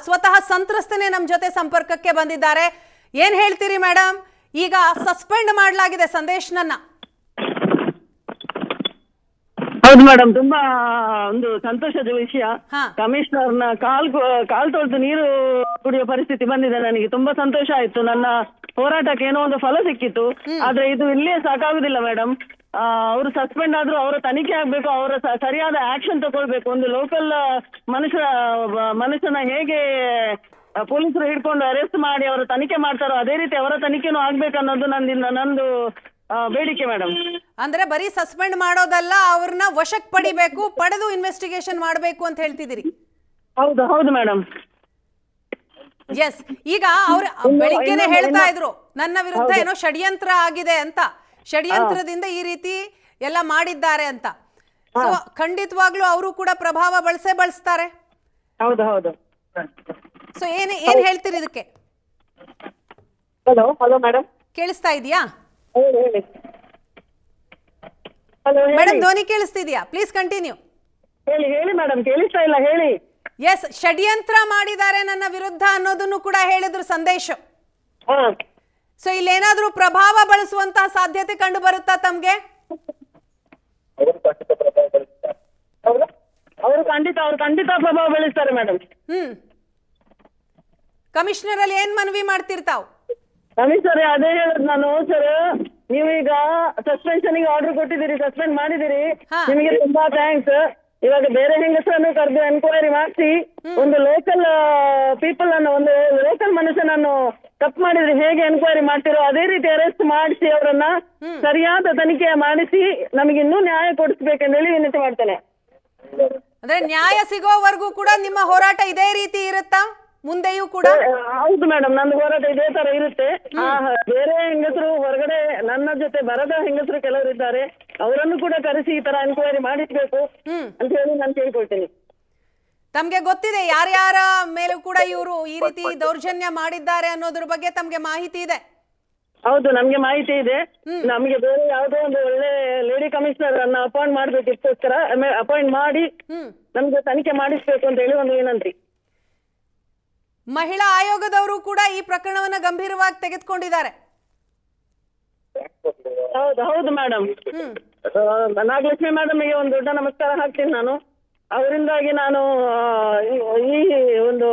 ಸ್ವತಃ ಸಂತ್ರಸ್ತನೇ ನಮ್ಮ ಜೊತೆ ಸಂಪರ್ಕಕ್ಕೆ ಬಂದಿದ್ದಾರೆ. ಏನ್ ಹೇಳ್ತೀರಿ ಮೇಡಮ್? ಈಗ ಸಸ್ಪೆಂಡ್ ಮಾಡಲಾಗಿದೆ ಸಂದೇಶ್ನನ್ನ. ಹೌದು ಮೇಡಮ್, ತುಂಬಾ ಒಂದು ಸಂತೋಷದ ವಿಷಯ. ಕಮಿಷನರ್ನ ಕಾಲ್ ತೊಳೆದು ನೀರು ಕುಡಿಯೋ ಪರಿಸ್ಥಿತಿ ಬಂದಿದೆ. ನನಗೆ ತುಂಬಾ ಸಂತೋಷ ಆಯ್ತು. ನನ್ನ ಹೋರಾಟಕ್ಕೆ ಏನೋ ಒಂದು ಫಲ ಸಿಕ್ಕಿತ್ತು. ಆದ್ರೆ ಇದು ಇಲ್ಲೇ ಸಾಕಾಗುದಿಲ್ಲ ಮೇಡಮ್. ಅವರು ಸಸ್ಪೆಂಡ್ ಆದ್ರೂ ಅವರ ತನಿಖೆ ಆಗ್ಬೇಕು, ಅವರ ಸರಿಯಾದ ಆಕ್ಷನ್ ತಗೊಳ್ಬೇಕು. ಒಂದು ಲೋಕಲ್ ಮನುಷ್ಯನ ಹೇಗೆ ಪೊಲೀಸರು ಹಿಡ್ಕೊಂಡು ಅರೆಸ್ಟ್ ಮಾಡಿ ಅವರ ತನಿಖೆ ಮಾಡ್ತಾರೋ ಅದೇ ರೀತಿ ಅವರ ತನಿಖೆನೂ ಆಗ್ಬೇಕನ್ನೋದು ನಂದು ಬೇಡಿಕೆ ಮೇಡಮ್. ಅಂದ್ರೆ ಬರೀ ಸಸ್ಪೆಂಡ್ ಮಾಡೋದಲ್ಲ, ಅವ್ರನ್ನ ವಶಕ್ಕೆ ಪಡಿಬೇಕು, ಪಡೆದು ಇನ್ವೆಸ್ಟಿಗೇಷನ್ ಮಾಡಬೇಕು ಅಂತ ಹೇಳ್ತಿದ್ದೀರಿ. ಹೌದು ಮೇಡಮ್. ಎಸ್, ಈಗ ಅವ್ರು ಬೆಳಿಗ್ಗೆನೆ ಹೇಳ್ತಾ ಇದ್ರು ನನ್ನ ವಿರುದ್ಧ ಏನೋ ಷಡ್ಯಂತ್ರ ಆಗಿದೆ ಅಂತ, ಷಡ್ಯಂತ್ರದಿಂದ ಈ ರೀತಿ ಎಲ್ಲ ಮಾಡಿದ್ದಾರೆ ಅಂತ. ಸೊ ಖಂಡಿತವಾಗ್ಲೂ ಅವರು ಕೂಡ ಪ್ರಭಾವ ಬಳಸ್ತಾರೆ. ಹೌದು. ಸೊ ಏನ್ ಹೇಳ್ತೀರಿ ಇದಕ್ಕೆ? ಹಲೋ ಮೇಡಮ್, ಕೇಳಿಸ್ತಾ ಇದೆಯಾ ಹಲೋ ಮೇಡಮ್? ಧ್ವನಿ ಕೇಳಿಸ್ತಿದ್ಯಾ? Please continue. ಹೇಳಿ ಮೇಡಮ್, ಕೇಳಿಸ್ತಾ ಇಲ್ಲ, ಹೇಳಿ. ಎಸ್, ಷಡ್ಯಂತ್ರ ಮಾಡಿದ್ದಾರೆ ನನ್ನ ವಿರುದ್ಧ ಅನ್ನೋದನ್ನು ಕೂಡ ಹೇಳಿದ್ರು ಸಂದೇಶ್. ಸೊ ಇಲ್ಲೇನಾದ್ರೂ ಪ್ರಭಾವ ಬಳಸುವಂತಹ ಸಾಧ್ಯತೆ ಕಂಡು ಬರುತ್ತಾ ತಮ್ಗೆ? ಅವರು ಖಂಡಿತ ಪ್ರಭಾವ ಬಳಸ್ತಾರೆ ಮೇಡಮ್. ಕಮಿಷನರ್ ಅಲ್ಲಿ ಏನ್ ಮನವಿ ಮಾಡ್ತಿರ್ತಾವ್? ಕಮಿಷನರ್ ಅದೇ ಹೇಳುದು ನಾನು. ಸರ್, ನೀವೀಗ ಸಸ್ಪೆನ್ಷನ್ ಆರ್ಡರ್ ಕೊಟ್ಟಿದ್ದೀರಿ, ಸಸ್ಪೆಂಡ್ ಮಾಡಿದಿರಿ, ನಿಮಗೆ ತುಂಬಾ ಥ್ಯಾಂಕ್ಸ್. ಇವಾಗ ಬೇರೆ ಹೆಂಗಸರನ್ನು ಕರೆದು ಎನ್ಕ್ವೈರಿ ಮಾಡಿಸಿ ಒಂದು ಲೋಕಲ್ ಪೀಪಲ್ ಅನ್ನು, ಒಂದು ಲೋಕಲ್ ಮನುಷ್ಯನನ್ನು ತಪ್ಪು ಮಾಡಿದ್ರೆ ಹೇಗೆ ಎನ್ಕ್ವೈರಿ ಮಾಡ್ತಿರೋ ಅದೇ ರೀತಿ ಅರೆಸ್ಟ್ ಮಾಡಿಸಿ ಅವರನ್ನ ಸರಿಯಾದ ತನಿಖೆ ಮಾಡಿಸಿ ನಮಗೆ ಇನ್ನೂ ನ್ಯಾಯ ಕೊಡಿಸ್ಬೇಕೆಂದೇಳಿ ವಿನಂತಿ ಮಾಡ್ತೇನೆ. ಅಂದ್ರೆ ನ್ಯಾಯ ಸಿಗೋವರೆಗೂ ಕೂಡ ನಿಮ್ಮ ಹೋರಾಟ ಇದೇ ರೀತಿ ಇರುತ್ತಾ ಮುಂದೆಯೂ ಕೂಡ? ಹೌದು ಮೇಡಮ್, ನಂದು ಹೋರಾಟ ಇದೇ ತರ ಇರುತ್ತೆ. ಬೇರೆ ಹೆಂಗಸರು ಹೊರಗಡೆ ನನ್ನ ಜೊತೆ ಬರದ ಹೆಂಗಸರು ಕೆಲವರು ಇದ್ದಾರೆ, ಅವರನ್ನು ಕೂಡ ಕರೆಸಿ ಈ ತರ ಎನ್ಕ್ವೈರಿ ಮಾಡಿಸ್ಬೇಕು ಅಂತ ಹೇಳಿ ನಾನು ಕೇಳ್ಕೊಳ್ತೀನಿ. ತಮ್ಗೆ ಗೊತ್ತಿದೆ ಯಾರ್ಯಾರ ಮೇಲೂ ಕೂಡ ಇವರು ಈ ರೀತಿ ದೌರ್ಜನ್ಯ ಮಾಡಿದ್ದಾರೆ ಅನ್ನೋದ್ರ ಬಗ್ಗೆ ತಮ್ಗೆ ಮಾಹಿತಿ ಇದೆ? ಹೌದು, ನಮ್ಗೆ ಮಾಹಿತಿ ಇದೆ. ನಮ್ಗೆ ಬೇರೆ ಯಾವುದೋ ಒಂದು ಒಳ್ಳೆ ಲೇಡಿ ಕಮಿಷನರ್ ಅನ್ನ ಅಪಾಯಿಂಟ್ ಮಾಡ್ಬೇಕಿಕ್ಕೋಸ್ಕರ ಅಪಾಯಿಂಟ್ ಮಾಡಿ ನಮ್ಗೆ ತನಿಖೆ ಮಾಡಿಸ್ಬೇಕು ಅಂತ ಹೇಳಿ ಒಂದು ವಿನಂತಿ. ಮಹಿಳಾ ಆಯೋಗದವರು ಕೂಡ ಈ ಪ್ರಕರಣವನ್ನ ಗಂಭೀರವಾಗಿ ತೆಗೆದುಕೊಂಡಿದ್ದಾರೆ. ಹೌದು ಮೇಡಮ್. ನಾಗಲಕ್ಷ್ಮಿ ಮೇಡಮ್ಗೆ ಒಂದು ದೊಡ್ಡ ನಮಸ್ಕಾರ ಹಾಕ್ತೀನಿ ನಾನು. ಅವರಿಂದಾಗಿ ನಾನು ಈ ಒಂದು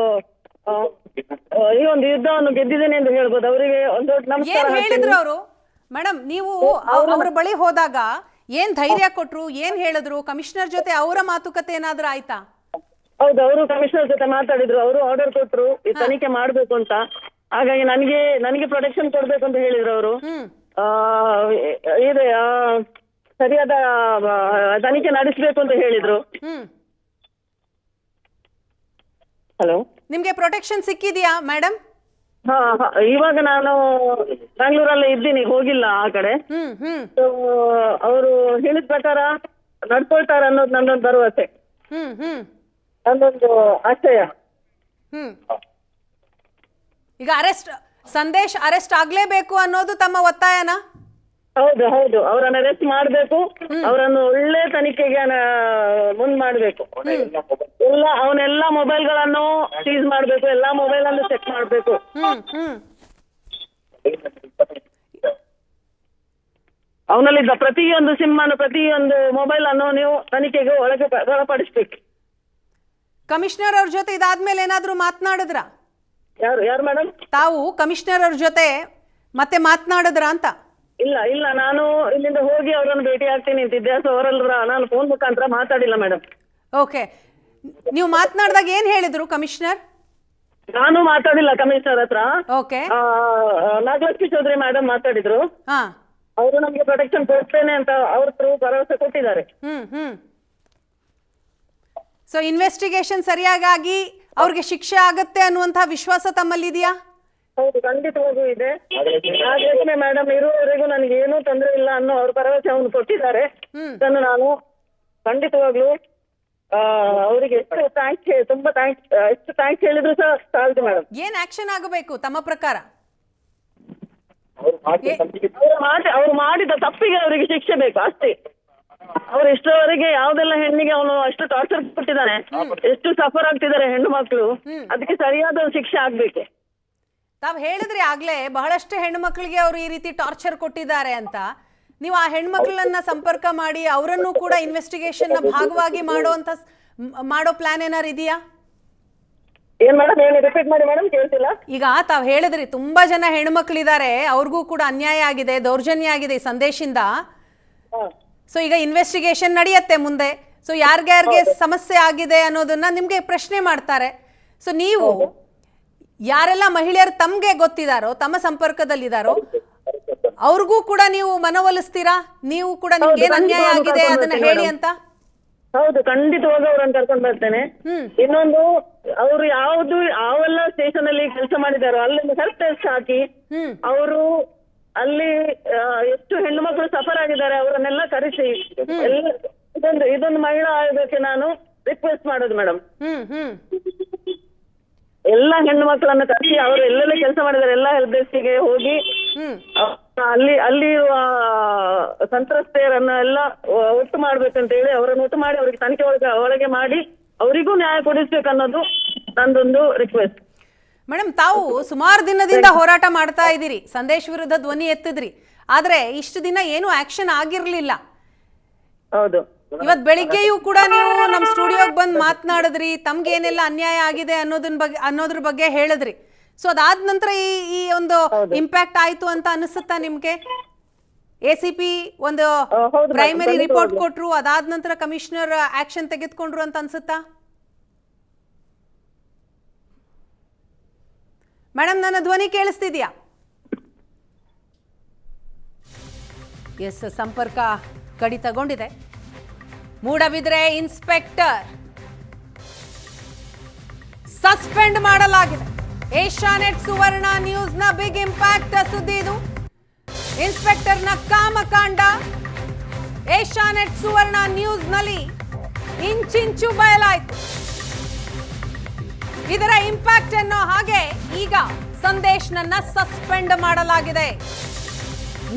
ಯುದ್ಧವನ್ನು ಗೆದ್ದಿದ್ದೇನೆ ಎಂದು ಹೇಳ್ಬೋದು. ಅವರಿಗೆ ಒಂದು ದೊಡ್ಡ ನಮಸ್ಕಾರ. ಏನ್ ಹೇಳಿದ್ರು ಅವರು ಮೇಡಮ್? ನೀವು ಅವರ ಬಳಿ ಹೋದಾಗ ಏನ್ ಧೈರ್ಯ ಕೊಟ್ರು, ಏನ್ ಹೇಳಿದ್ರು? ಕಮಿಷನರ್ ಜೊತೆ ಅವರ ಮಾತುಕತೆ ಏನಾದ್ರೂ ಆಯ್ತಾ? ಹೌದು, ಅವರು ಕಮಿಷನರ್ ಜೊತೆ ಮಾತಾಡಿದ್ರು. ಅವರು ಆರ್ಡರ್ ಕೊಟ್ರು ಈ ತನಿಖೆ ಮಾಡ್ಬೇಕು ಅಂತ. ಹಾಗಾಗಿ ನನಗೆ ಪ್ರೊಟೆಕ್ಷನ್ ಕೊಡ್ಬೇಕು ಅಂತ ಹೇಳಿದ್ರು ಅವರು. ಇದೆ ಸರಿಯಾದ ತನಿಖೆ ನಡೆಸಬೇಕು ಅಂತ ಹೇಳಿದ್ರು. ಹಲೋ, ನಿಮ್ಗೆ ಪ್ರೊಟೆಕ್ಷನ್ ಸಿಕ್ಕಿದ್ಯಾ ಮೇಡಮ್? ಇವಾಗ ನಾನು ಬ್ಯಾಂಗ್ಳೂರಲ್ಲೇ ಇದ್ದೀನಿ, ಹೋಗಿಲ್ಲ ಆ ಕಡೆ. ಅವರು ಹೇಳಿದ ಪ್ರಕಾರ ನಡ್ಕೊಳ್ತಾರೆ ಅನ್ನೋದು ನನ್ನೊಂದು ಭರವಸೆ, ನನ್ನೊಂದು ಆಶಯ. ಈಗ ಸಂದೇಶ್ ಅರೆಸ್ಟ್ ಆಗ್ಲೇಬೇಕು ಅನ್ನೋದು ತಮ್ಮ ಒತ್ತಾಯನಾ? ಹೌದು, ಅವರನ್ನ ಅರೆಸ್ಟ್ ಮಾಡ್ಬೇಕು, ಅವರನ್ನು ಒಳ್ಳೆ ತನಿಖೆಗೆ ಮುಂದ್ ಮಾಡ್ಬೇಕು. ಅವನೆಲ್ಲ ಮೊಬೈಲ್ಗಳನ್ನು ಸೀಸ್ ಮಾಡ್ಬೇಕು, ಎಲ್ಲಾ ಮೊಬೈಲ್ ಅನ್ನು ಚೆಕ್ ಮಾಡ್ಬೇಕು. ಅವನಲ್ಲಿದ್ದ ಪ್ರತಿಯೊಂದು ಸಿಮ್ ಅನ್ನು, ಪ್ರತಿಯೊಂದು ಮೊಬೈಲ್ ಅನ್ನು ನೀವು ತನಿಖೆಗೆ ಒಳಪಡಿಸ್ಬೇಕು. ಕಮಿಷನರ್ ಅವ್ರ ಜೊತೆ ಇದಾದ್ಮೇಲೆ ಏನಾದ್ರೂ ಮಾತನಾಡಿದ್ರ? ಯಾರು ಮೇಡಮ್? ತಾವು ಕಮಿಷನರ್ ಅವ್ರ ಜೊತೆ ಮತ್ತೆ ಮಾತನಾಡಿದ್ರ ಅಂತ? ಇಲ್ಲ, ನಾನು ಇಲ್ಲಿಂದ ಹೋಗಿ ಅವರನ್ನು ಭೇಟಿ ಆಗ್ತೀನಿ ಅಂತಿದ್ದೆ. ಸೊ ಅವರೆಲ್ಲರ ನಾನು ಫೋನ್ ಮುಖಾಂತರ ಮಾತಾಡಿಲ್ಲ ಮೇಡಮ್. ಓಕೆ, ನೀವು ಮಾತನಾಡಿದಾಗ ಏನ್ ಹೇಳಿದ್ರು ಕಮಿಷನರ್? ನಾನು ಮಾತಾಡಿಲ್ಲ ಕಮಿಷನರ್ ಹತ್ರ. ಓಕೆ, ನಾಗಲಕ್ಷ್ಮಿ ಚೌಧರಿ ಮೇಡಮ್ ಮಾತಾಡಿದ್ರು. ಅವರು ನಮ್ಗೆ ಪ್ರೊಟೆಕ್ಷನ್ ಕೊಡ್ತೇನೆ ಅಂತ ಅವ್ರ ಭರವಸೆ ಕೊಟ್ಟಿದ್ದಾರೆ. ಸೊ ಇನ್ವೆಸ್ಟಿಗೇಷನ್ ಸರಿಯಾಗಿ ಅವ್ರಿಗೆ ಶಿಕ್ಷೆ ಆಗತ್ತೆ ಅನ್ನುವಂತ ವಿಶ್ವಾಸ ತಮ್ಮಲ್ಲಿದೆಯಾ? ಹೌದು, ಖಂಡಿತವಾಗೂ ಇದೆ. ನಾಗಲಕ್ಷ್ಮಿ ಮೇಡಮ್ ಇರುವವರೆಗೂ ನನಗೆ ಏನೂ ತೊಂದರೆ ಇಲ್ಲ ಅನ್ನೋ ಅವ್ರ ಭರವಸೆ ಅವನು ಕೊಟ್ಟಿದ್ದಾರೆ. ಇದನ್ನು ನಾನು ಖಂಡಿತವಾಗ್ಲೂ ಅವರಿಗೆ ತುಂಬಾ ಎಷ್ಟು ಥ್ಯಾಂಕ್ಸ್ ಹೇಳಿದ್ರು ಸಹ ಸಾಲದು ಮೇಡಮ್. ಏನ್ ಆಕ್ಷನ್ ಆಗಬೇಕು ತಮ್ಮ ಪ್ರಕಾರ? ಅವ್ರು ಮಾಡಿದ ತಪ್ಪಿಗೆ ಅವರಿಗೆ ಶಿಕ್ಷೆ ಬೇಕು ಅಷ್ಟೇ. ಅವ್ರು ಇಷ್ಟರವರೆಗೆ ಯಾವ್ದೆಲ್ಲ ಹೆಣ್ಣಿಗೆ ಅವನು ಅಷ್ಟು ಟಾರ್ಚರ್ ಕೊಟ್ಟಿದ್ದಾನೆ, ಎಷ್ಟು ಸಫರ್ ಆಗ್ತಿದ್ದಾರೆ ಹೆಣ್ಣು ಮಕ್ಕಳು, ಅದಕ್ಕೆ ಸರಿಯಾದ ಶಿಕ್ಷೆ ಆಗ್ಬೇಕು. ತಾವ್ ಹೇಳಿದ್ರಿ ಆಗ್ಲೇ ಬಹಳಷ್ಟು ಹೆಣ್ಣು ಮಕ್ಕಳಿಗೆ ಅವರು ಈ ರೀತಿ ಟಾರ್ಚರ್ ಕೊಟ್ಟಿದ್ದಾರೆ ಅಂತ. ನೀವು ಆ ಹೆಣ್ಮಕ್ಳನ್ನ ಸಂಪರ್ಕ ಮಾಡಿ ಅವರನ್ನು ಕೂಡ ಇನ್ವೆಸ್ಟಿಗೇಷನ್ ನ ಭಾಗವಾಗಿ ಮಾಡೋ ಪ್ಲಾನ್ ಏನಾರು ಇದೆಯಾ? ಏನ್ ಮೇಡಮ್, ಏನು ರಿಪೀಟ್ ಮಾಡಿ ಮೇಡಮ್, ಕೇಳ್ತಿಲ್ಲ. ಈಗ ತಾವ್ ಹೇಳಿದ್ರಿ ತುಂಬಾ ಜನ ಹೆಣ್ಮಕ್ಳಿದ್ದಾರೆ, ಅವ್ರಿಗೂ ಕೂಡ ಅನ್ಯಾಯ ಆಗಿದೆ, ದೌರ್ಜನ್ಯ ಆಗಿದೆ ಈ ಸಂದೇಶದಿಂದ. ಸೊ ಈಗ ಇನ್ವೆಸ್ಟಿಗೇಷನ್ ನಡೆಯುತ್ತೆ ಮುಂದೆ. ಸೊ ಯಾರ್ಯಾರಿಗೆ ಸಮಸ್ಯೆ ಆಗಿದೆ ಅನ್ನೋದನ್ನ ನಿಮ್ಗೆ ಪ್ರಶ್ನೆ ಮಾಡ್ತಾರೆ. ಸೊ ನೀವು ಯಾರೆಲ್ಲ ಮಹಿಳೆಯರು ತಮ್ಗೆ ಗೊತ್ತಿದಾರೋ, ತಮ್ಮ ಸಂಪರ್ಕದಲ್ಲಿದ್ದಾರೋ ಅವ್ರಿಗೂ ಕೂಡ ನೀವು ಮನವೊಲಿಸ್ತೀರಾ? ನೀವು ಕೂಡ ನಿಮ್ಗೆ ಏನ್ ಅನ್ಯಾಯ ಆಗಿದೆ ಅದನ್ನ ಹೇಳಿ ಅಂತ? ಹೌದು, ಖಂಡಿತವಾಗ ಅವ್ರನ್ನ ಕರ್ಕೊಂಡ್ ಬರ್ತೇನೆ. ಇನ್ನೊಂದು, ಅವರು ಯಾವೆಲ್ಲ ಸ್ಟೇಷನ್ ಅಲ್ಲಿ ಕೆಲಸ ಮಾಡಿದಾರೋ ಅಲ್ಲಿ ಹೆಲ್ಪ್ ಟೆಸ್ಟ್ ಹಾಕಿ ಅವರು ಅಲ್ಲಿ ಎಷ್ಟು ಹೆಣ್ಣು ಮಕ್ಕಳು ಸಫರ್ ಆಗಿದ್ದಾರೆ ಅವರನ್ನೆಲ್ಲ ಕರೆಸಿ ಇದೊಂದು ಮಹಿಳಾ ಆಯೋಗಕ್ಕೆ ನಾನು ರಿಕ್ವೆಸ್ಟ್ ಮಾಡೋದು ಮೇಡಮ್. ಎಲ್ಲ ಹೆಣ್ಣು ಮಕ್ಕಳನ್ನ ಕರೆಸಿ ಅವರು ಎಲ್ಲೆಲ್ಲ ಕೆಲಸ ಮಾಡಿದ್ದಾರೆ ಎಲ್ಲ ಹೆಲ್ಪ್ ಡೆಸ್ಕ್ಗೆ ಹೋಗಿ ಅಲ್ಲಿರುವ ಸಂತ್ರಸ್ತೆಯರನ್ನ ಎಲ್ಲ ಒಟ್ಟು ಮಾಡ್ಬೇಕಂತ ಹೇಳಿ ಅವರನ್ನು ಒಟ್ಟು ಮಾಡಿ ಅವ್ರಿಗೆ ತನಿಖೆ ಒಳಗೆ ಮಾಡಿ ಅವರಿಗೂ ನ್ಯಾಯ ಕೊಡಿಸ್ಬೇಕನ್ನೋದು ನಂದೊಂದು ರಿಕ್ವೆಸ್ಟ್. ಮೇಡಮ್, ತಾವು ಸುಮಾರು ದಿನದಿಂದ ಹೋರಾಟ ಮಾಡ್ತಾ ಇದ್ದೀರಿ, ಸಂದೇಶ್ ವಿರುದ್ಧ ಧ್ವನಿ ಎತ್ತಿದ್ರಿ, ಆದ್ರೆ ಇಷ್ಟು ದಿನ ಏನು ಆಕ್ಷನ್ ಆಗಿರ್ಲಿಲ್ಲ. ಹೌದು, ಇವತ್ ಬೆಳಿಗ್ಗೆಯೂ ಕೂಡ ನೀವು ನಮ್ ಸ್ಟುಡಿಯೋಗೆ ಬಂದು ಮಾತನಾಡಿದ್ರಿ, ತಮ್ಗೆ ಏನೆಲ್ಲ ಅನ್ಯಾಯ ಆಗಿದೆ ಅನ್ನೋದ್ರ ಬಗ್ಗೆ ಹೇಳಿದ್ರಿ. ಸೊ ಅದಾದ ನಂತರ ಈ ಒಂದು ಇಂಪ್ಯಾಕ್ಟ್ ಆಯ್ತು ಅಂತ ಅನಿಸುತ್ತಾ ನಿಮ್ಗೆ? ACP ಒಂದು ಪ್ರೈಮರಿ ರಿಪೋರ್ಟ್ ಕೊಟ್ರು, ಅದಾದ ನಂತರ ಕಮಿಷನರ್ ಆಕ್ಷನ್ ತೆಗೆದುಕೊಂಡ್ರು ಅಂತ ಅನ್ಸುತ್ತಾ ಮೇಡಮ್? ನನ್ನ ಧ್ವನಿ ಕೇಳಿಸ್ತಿದ್ಯಾ? ಎಸ್, ಸಂಪರ್ಕ ಕಡಿತಗೊಂಡಿದೆ. ಮೂಡಬಿದ್ರೆ ಇನ್ಸ್ಪೆಕ್ಟರ್ ಸಸ್ಪೆಂಡ್ ಮಾಡಲಾಗಿದೆ. ಏಷ್ಯಾನೆಟ್ ಸುವರ್ಣ ನ್ಯೂಸ್ ನ ಬಿಗ್ ಇಂಪ್ಯಾಕ್ಟ್ ಸುದ್ದಿ ಇದು. ಇನ್ಸ್ಪೆಕ್ಟರ್ ನ ಕಾಮಕಾಂಡ ಏಷ್ಯಾನೆಟ್ ಸುವರ್ಣ ನ್ಯೂಸ್ ನಲ್ಲಿ ಇಂಚಿಂಚು ಬಯಲಾಯಿತು. ಇದರ ಇಂಪ್ಯಾಕ್ಟ್ ಅನ್ನೋ ಹಾಗೆ ಈಗ ಸಂದೇಶ್ ನನ್ನ ಸಸ್ಪೆಂಡ್ ಮಾಡಲಾಗಿದೆ.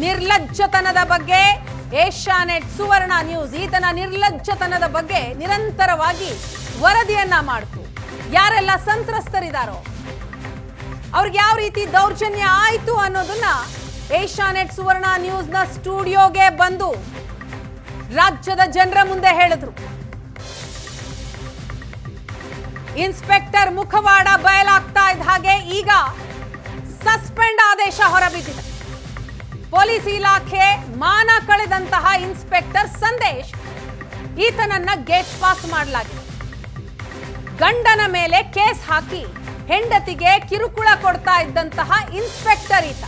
ನಿರ್ಲಜ್ಜತನದ ಬಗ್ಗೆ ಏಷ್ಯಾನೆಟ್ ಸುವರ್ಣ ನ್ಯೂಸ್ ಈತನ ನಿರ್ಲಜ್ಜತನದ ಬಗ್ಗೆ ನಿರಂತರವಾಗಿ ವರದಿಯನ್ನ ಮಾಡ್ತು. ಯಾರೆಲ್ಲ ಸಂತ್ರಸ್ತರಿದ್ದಾರೋ, ಅವ್ರಿಗೆ ಯಾವ ರೀತಿ ದೌರ್ಜನ್ಯ ಆಯ್ತು ಅನ್ನೋದನ್ನ ಏಷ್ಯಾನೆಟ್ ಸುವರ್ಣ ನ್ಯೂಸ್ ನ ಸ್ಟುಡಿಯೋಗೆ ಬಂದು ರಾಜ್ಯದ ಜನರ ಮುಂದೆ ಹೇಳಿದ್ರು. ಇನ್ಸ್ಪೆಕ್ಟರ್ ಮುಖವಾಡ ಬಯಲಾಗ್ತಾ ಇದ್ದ ಹಾಗೆ ಈಗ ಸಸ್ಪೆಂಡ್ ಆದೇಶ ಹೊರಬಿದ್ದಿದೆ. ಪೊಲೀಸ್ ಇಲಾಖೆ ಮಾನ ಕಳೆದಂತಹ ಇನ್ಸ್ಪೆಕ್ಟರ್ ಸಂದೇಶ್, ಈತನನ್ನ ಗೇಟ್ ಪಾಸ್ ಮಾಡಲಾಗಿದೆ. ಗಂಡನ ಮೇಲೆ ಕೇಸ್ ಹಾಕಿ ಹೆಂಡತಿಗೆ ಕಿರುಕುಳ ಕೊಡ್ತಾ ಇದ್ದಂತಹ ಇನ್ಸ್ಪೆಕ್ಟರ್ ಈತ.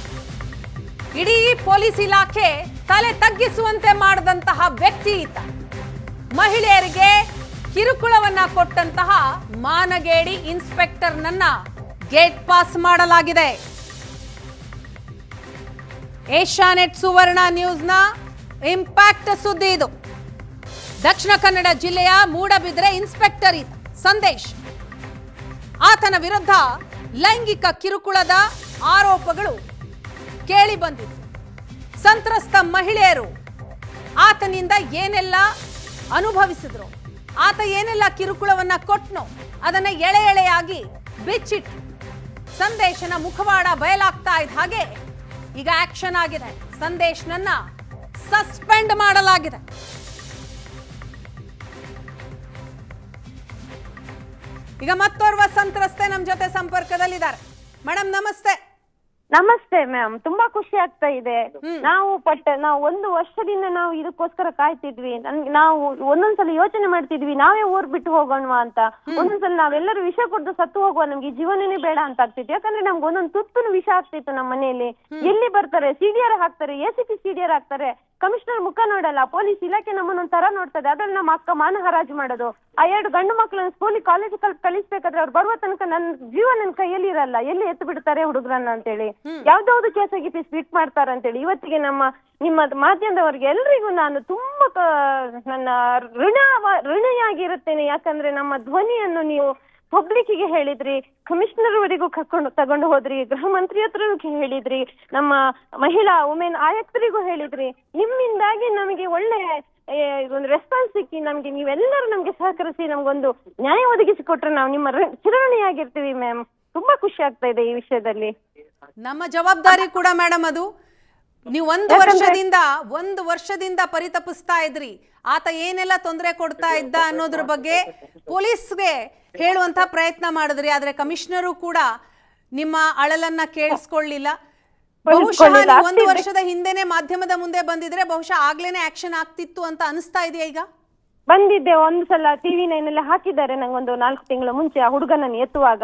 ಇಡೀ ಪೊಲೀಸ್ ಇಲಾಖೆ ತಲೆ ತಗ್ಗಿಸುವಂತೆ ಮಾಡಿದಂತಹ ವ್ಯಕ್ತಿ ಈತ. ಮಹಿಳೆಯರಿಗೆ ಕಿರುಕುಳವನ್ನ ಕೊಟ್ಟಂತಹ ಮಾನಗೇಡಿ ಇನ್ಸ್ಪೆಕ್ಟರ್ ನನ್ನ ಗೇಟ್ ಪಾಸ್ ಮಾಡಲಾಗಿದೆ. ಏಷ್ಯಾನೆಟ್ ಸುವರ್ಣ ನ್ಯೂಸ್ನ ಇಂಪ್ಯಾಕ್ಟ್ ಸುದ್ದಿ ಇದು. ದಕ್ಷಿಣ ಕನ್ನಡ ಜಿಲ್ಲೆಯ ಮೂಡಬಿದ್ರೆ ಇನ್ಸ್ಪೆಕ್ಟರ್ ಈತ ಸಂದೇಶ್. ಆತನ ವಿರುದ್ಧ ಲೈಂಗಿಕ ಕಿರುಕುಳದ ಆರೋಪಗಳು ಕೇಳಿ ಬಂದಿತ್ತು. ಸಂತ್ರಸ್ತ ಮಹಿಳೆಯರು ಆತನಿಂದ ಏನೆಲ್ಲ ಅನುಭವಿಸಿದ್ರು, ಆತ ಏನೆಲ್ಲ ಕಿರುಕುಳವನ್ನ ಕೊಟ್ನೋ ಅದನ್ನ ಎಳೆ ಎಳೆಯಾಗಿ ಬಿಚ್ಚಿಟ್ರು. ಸಂದೇಶನ ಮುಖವಾಡ ಬಯಲಾಗ್ತಾ ಇದ್ದ ಹಾಗೆ ಈಗ ಆಕ್ಷನ್ ಆಗಿದೆ. ಸಂದೇಶ್ ನನ್ನ ಸಸ್ಪೆಂಡ್ ಮಾಡಲಾಗಿದೆ. ಈಗ ಮತ್ತೋರ್ವ ಸಂತ್ರಸ್ತೆ ನಮ್ ಜೊತೆ ಸಂಪರ್ಕದಲ್ಲಿದ್ದಾರೆ. ಮೇಡಮ್ ನಮಸ್ತೆ. ನಮಸ್ತೆ ಮ್ಯಾಮ್, ತುಂಬಾ ಖುಷಿ ಆಗ್ತಾ ಇದೆ. ನಾವು ಒಂದು ವರ್ಷದಿಂದ ನಾವು ಇದಕ್ಕೋಸ್ಕರ ಕಾಯ್ತಿದ್ವಿ. ನಾವು ಒಂದೊಂದ್ಸಲ ಯೋಚನೆ ಮಾಡ್ತಿದ್ವಿ ನಾವೇ ಊರ್ ಬಿಟ್ಟು ಹೋಗೋಣವಾ ಅಂತ. ಒಂದೊಂದ್ಸಲ ನಾವೆಲ್ಲರೂ ವಿಷ ಕೊಟ್ಟು ಸತ್ತು ಹೋಗುವ, ನಮ್ಗೆ ಜೀವನನೇ ಬೇಡ ಅಂತ ಆಗ್ತಿತ್ತು. ಯಾಕಂದ್ರೆ ನಮ್ಗೆ ಒಂದೊಂದು ತುತ್ತುನು ವಿಷ ಆಗ್ತಿತ್ತು ನಮ್ಮ ಮನೆಯಲ್ಲಿ. ಎಲ್ಲಿ ಬರ್ತಾರೆ, ಸಿಡಿಆರ್ ಹಾಕ್ತಾರೆ, ACP ಸಿಡಿಆರ್ ಹಾಕ್ತಾರೆ, ಕಮಿಷನರ್ ಮುಖ ನೋಡಲ್ಲ, ಪೊಲೀಸ್ ಇಲಾಖೆ ನಮ್ಮನ್ನೊಂದ್ ತರ ನೋಡ್ತದೆ. ಅದ್ರಲ್ಲಿ ನಮ್ಮ ಅಕ್ಕ ಮಾನ ಹರಾಜು ಮಾಡೋದು. ಆ 2 ಗಂಡು ಮಕ್ಕಳನ್ನ ಸ್ಕೂಲಿಗೆ ಕಾಲೇಜ್ ಕಳಿಸ್ಬೇಕಾದ್ರೆ ಅವ್ರು ಬರುವ ತನಕ ನನ್ನ ಜೀವ ನನ್ನ ಕೈಯಲ್ಲಿ ಇರಲ್ಲ, ಎಲ್ಲಿ ಎತ್ತು ಬಿಡ್ತಾರೆ ಹುಡುಗರನ್ನ ಅಂತೇಳಿ, ಯಾವ್ದಾವ್ದು ಕೇಸಾಗಿ ಫಿಟ್ ಮಾಡ್ತಾರ ಅಂತೇಳಿ. ಇವತ್ತಿಗೆ ನಿಮ್ಮ ಮಾಧ್ಯಮದವರಿಗೆ ಎಲ್ರಿಗೂ ನಾನು ತುಂಬಾ ನನ್ನ ಋಣಿಯಾಗಿರುತ್ತೇನೆ. ಯಾಕಂದ್ರೆ ನಮ್ಮ ಧ್ವನಿಯನ್ನು ನೀವು ಪಬ್ಲಿಕ್ಗೆ ಹೇಳಿದ್ರಿ, ಕಮಿಷನರ್ ವರೆಗೂ ತಗೊಂಡು ಹೋದ್ರಿ, ಗೃಹ ಮಂತ್ರಿ ಹತ್ರಗೂ ಹೇಳಿದ್ರಿ, ನಮ್ಮ ವುಮೆನ್ ಆಯುಕ್ತರಿಗೂ ಹೇಳಿದ್ರಿ. ನಿಮ್ಮಿಂದಾಗಿ ನಮಗೆ ಒಳ್ಳೆ ಒಂದು ರೆಸ್ಪಾನ್ಸ್ ಸಿಕ್ಕಿ ನಮ್ಗೆ ನೀವೆಲ್ಲರೂ ನಮ್ಗೆ ಸಹಕರಿಸಿ ನಮ್ಗೊಂದು ನ್ಯಾಯ ಒದಗಿಸಿಕೊಟ್ರೆ ನಾವು ನಿಮ್ಮ ಚಿರಋಣಿಯಾಗಿರ್ತೀವಿ ಮ್ಯಾಮ್. ತುಂಬಾ ಖುಷಿ ಆಗ್ತಾ ಇದೆ ಈ ವಿಷಯದಲ್ಲಿ. ನಮ್ಮ ಜವಾಬ್ದಾರಿ ಕೂಡ ಮೇಡಮ್ ಅದು. ನೀವು ಒಂದು ವರ್ಷದಿಂದ ಪರಿತಪಿಸ್ತಾ ಇದ್ರಿ, ಆತ ಏನೆಲ್ಲ ತೊಂದರೆ ಕೊಡ್ತಾ ಇದ್ದ ಅನ್ನೋದ್ರ ಬಗ್ಗೆ ಪೊಲೀಸ್ಗೆ ಹೇಳುವಂತ ಪ್ರಯತ್ನ ಮಾಡಿದ್ರಿ. ಆದ್ರೆ ಕಮಿಷನರು ಕೂಡ ನಿಮ್ಮ ಅಳಲನ್ನ ಕೇಳಿಸ್ಕೊಳ್ಳಿಲ್ಲ. ಬಹುಶಃ ನೀವು 1 ವರ್ಷದ ಹಿಂದೆನೆ ಮಾಧ್ಯಮದ ಮುಂದೆ ಬಂದಿದ್ರೆ ಬಹುಶಃ ಆಗ್ಲೇನೆ ಆಕ್ಷನ್ ಆಗ್ತಿತ್ತು ಅಂತ ಅನಿಸ್ತಾ ಇದೆಯಾ ಈಗ? ಬಂದಿದ್ದೆ, ಒಂದು ಸಲ TV9 ಅಲ್ಲಿ ಹಾಕಿದ್ದಾರೆ ನಂಗೊಂದು 4 ತಿಂಗಳ ಮುಂಚೆ. ಆ ಹುಡುಗನನ್ನು ಎತ್ತುವಾಗ,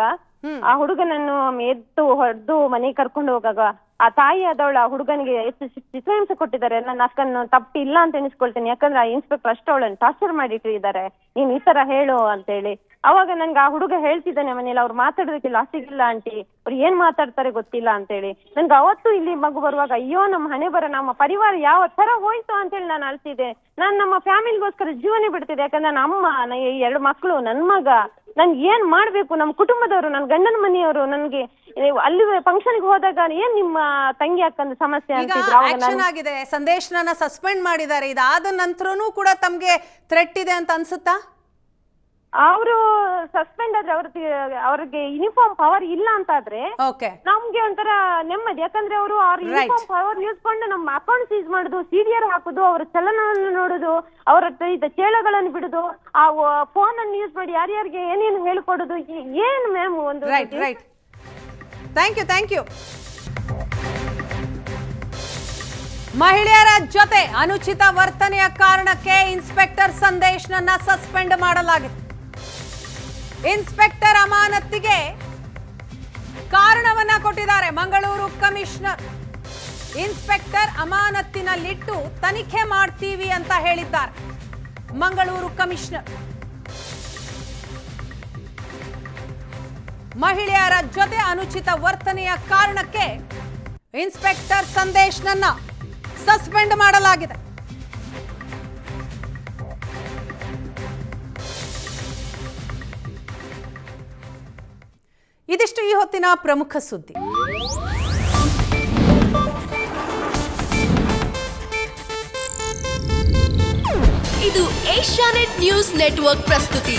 ಆ ಹುಡುಗನನ್ನು ಎತ್ತು ಹೊಡೆದು ಮನೆಗೆ ಕರ್ಕೊಂಡು ಹೋಗಾಗ ಆ ತಾಯಿ ಆದವಳು ಆ ಹುಡುಗನಿಗೆ ಎಷ್ಟು ಚಿತ್ರಹಿಂಸೆ ಕೊಟ್ಟಿದ್ದಾರೆ. ನನ್ನ ಅಕ್ಕನ ತಪ್ಪಿಲ್ಲ ಅಂತ ಎಣಿಸ್ಕೊಳ್ತೇನೆ, ಯಾಕಂದ್ರೆ ಆ ಇನ್ಸ್ಪೆಕ್ಟರ್ ಅಷ್ಟು ಅವಳನ್ನು ಟಾರ್ಚರ್ ಮಾಡಿಟ್ಟಿದ್ದಾರೆ, ನೀನ್ ಈ ತರ ಹೇಳು ಅಂತೇಳಿ. ಅವಾಗ ನನ್ಗೆ ಆ ಹುಡುಗ ಹೇಳ್ತಿದ್ದಾನೆ ಮನೇಲಿ, ಅವ್ರು ಮಾತಾಡೋದಕ್ಕೆ ಲಾಸಿಗಿಲ್ಲ ಆಂಟಿ, ಅವ್ರು ಏನ್ ಮಾತಾಡ್ತಾರೆ ಗೊತ್ತಿಲ್ಲ ಅಂತೇಳಿ. ನನ್ಗೆ ಅವತ್ತು ಇಲ್ಲಿ ಮಗು ಬರುವಾಗ ಅಯ್ಯೋ ನಮ್ಮ ಹಣೆ ಬರ, ನಮ್ಮ ಪರಿವಾರ ಯಾವ ತರ ಹೋಯ್ತು ಅಂತೇಳಿ ನಾನು ಅಳ್ತಿದ್ದೆ. ನಾನು ನಮ್ಮ ಫ್ಯಾಮಿಲಿಗೋಸ್ಕರ ಜೀವನೇ ಬಿಡ್ತಿದ್ದೆ, ಯಾಕಂದ್ರೆ ನನ್ನ ಅಮ್ಮ, 2 ಮಕ್ಕಳು, ನನ್ ಮಗ, ನನ್ಗೆ ಏನ್ ಮಾಡ್ಬೇಕು, ನಮ್ಮ ಕುಟುಂಬದವರು, ನನ್ನ ಗಂಡನ ಮನೆಯವರು ನನ್ಗೆ ಅಲ್ಲಿ ಫಂಕ್ಷನ್ಗೆ ಹೋದಾಗ ಏನ್ ನಿಮ್ಮ ತಂಗಿ ಅಕ್ಕಂದು ಸಮಸ್ಯೆ ಅಂತಿದ್ರು. ಆಕ್ಷನ್ ಆಗಿದೆ, ಸಂದೇಶನ ಸಸ್ಪೆಂಡ್ ಮಾಡಿದ್ದಾರೆ. ಇದಾದ ನಂತರನೂ ಕೂಡ ತಮ್ಗೆ ಥ್ರೆಟ್ ಇದೆ ಅಂತ ಅನ್ಸುತ್ತಾ? ಅವರು ಸಸ್ಪೆಂಡ್ ಆದ್ರೆ ಅವ್ರಿಗೆ ಯೂನಿಫಾರ್ಮ್ ಪವರ್ ಇಲ್ಲ ಅಂತಾದ್ರೆ ನಮ್ಗೆ ಒಂಥರ ನೆಮ್ಮದಿ. ಯಾಕಂದ್ರೆ ಅವರು ಅವ್ರ ಯೂನಿಫಾರ್ಮ್ ಪವರ್ ಯೂಸ್ಕೊಂಡು ನಮ್ಮ ಅಕೌಂಟ್ ಸೀಸ್ ಮಾಡುದು, CDR ಹಾಕುದು, ಅವರ ಚಲನವನ್ನು ನೋಡುದು, ಅವರ ಚೇಳಗಳನ್ನು ಬಿಡುದು, ಆ ಫೋನ್ ಅನ್ನು ಯೂಸ್ ಮಾಡಿ ಯಾರ್ಯಾರಿಗೆ ಏನೇನು ಹೇಳ್ಕೊಡುದು. ಏನ್ ಮ್ಯಾಮ್ ಒಂದು ಥ್ಯಾಂಕ್ ಯು. ಮಹಿಳೆಯರ ಜೊತೆ ಅನುಚಿತ ವರ್ತನೆಯ ಕಾರಣಕ್ಕೆ ಇನ್ಸ್ಪೆಕ್ಟರ್ ಸಂದೇಶ್ನನ್ನ ಸಸ್ಪೆಂಡ್ ಮಾಡಲಾಗಿದೆ. ಇನ್ಸ್ಪೆಕ್ಟರ್ ಅಮಾನತಿಗೆ ಕಾರಣವನ್ನ ಕೊಟ್ಟಿದ್ದಾರೆ ಮಂಗಳೂರು ಕಮಿಷನರ್. ಇನ್ಸ್ಪೆಕ್ಟರ್ ಅಮಾನತಿನಲ್ಲಿಟ್ಟು ತನಿಖೆ ಮಾಡ್ತೀವಿ ಅಂತ ಹೇಳಿದ್ದಾರೆ ಮಂಗಳೂರು ಕಮಿಷನರ್. ಮಹಿಳೆಯರ ಜೊತೆ ಅನುಚಿತ ವರ್ತನೆಯ ಕಾರಣಕ್ಕೆ ಇನ್ಸ್ಪೆಕ್ಟರ್ ಸಂದೇಶ್ನನ್ನ ಸಸ್ಪೆಂಡ್ ಮಾಡಲಾಗಿದೆ. ಇದಿಷ್ಟು ಈ ಹೊತ್ತಿನ ಪ್ರಮುಖ ಸುದ್ದಿ. ಇದು ಏಷ್ಯಾನೆಟ್ ನ್ಯೂಸ್ ನೆಟ್ವರ್ಕ್ ಪ್ರಸ್ತುತಿ.